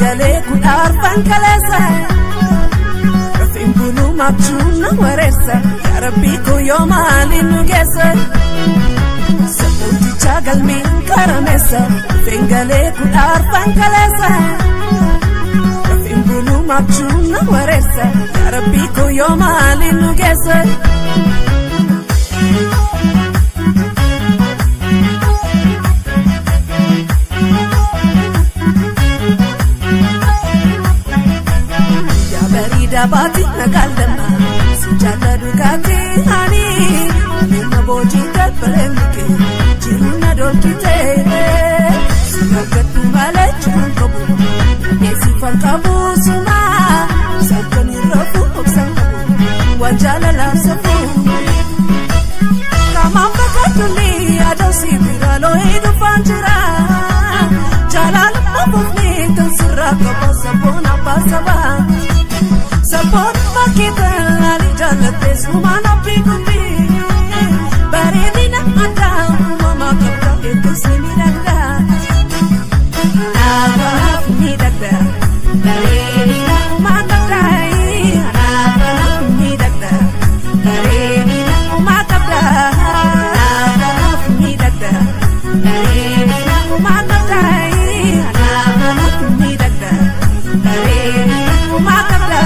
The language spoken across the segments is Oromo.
Fengale kudar fankalesa Fimbulu mabchuna waresa Ya Rabbi ko yomali nugesa Sabuti chagal min karamesa Fengale kudar fankalesa Fimbulu mabchuna waresa Ya Rabbi ko yomali nugesa Dabati nagalama sijala dugati hani nima boji tatpalemke jiruna dolkite sinagatu mala chunkabu nesi fankabu suma sakani rafu oksankabu wajala lamsafu kamamba katuli adosi biralo edu fanjira jalal mabufni tansira kabasabona pasaba Support makita ali jalate sumana pigundi baredina anda mama kapta itu semiranda aba midada baredina mama kai aba midada baredina mama kapta aba midada baredina mama kai aba midada baredina mama kapta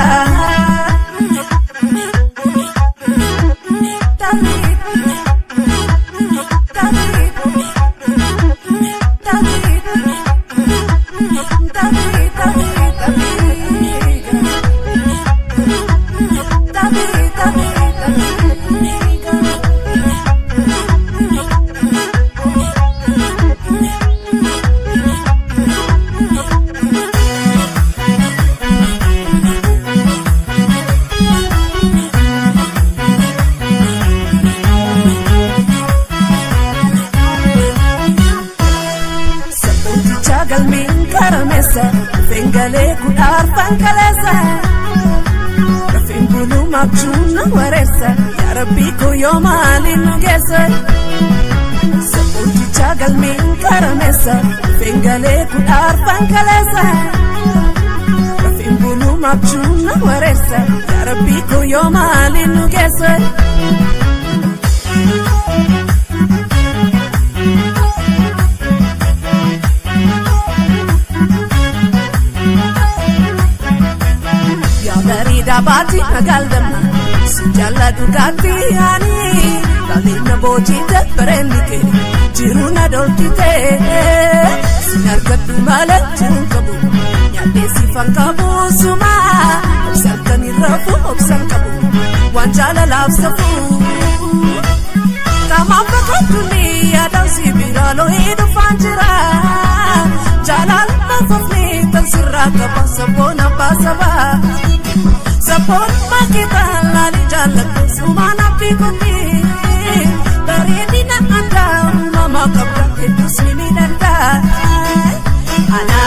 Fengale kudar fankalesa Fimbulu mabchuna waresa Ya Rabbi ko yomali nugesa Sabuti chagal min karamesa Fengale kudar fankalesa Fimbulu mabchuna waresa Ya Rabbi ko yomali nugesa Dabati nagalama sijala dugati hani dalina boji tatparemke jiruna dolkite sinargatu mala chunkabu nyate sifankabu suma sakani rafu oksankabu wanjala lafsafu kama bakatuni adasi biralo edu fanjira jalal nafafni tansirra kabasabona basaba Support makita lali jalan sumana pigundi baredina anda mama kapta itu semiranda ana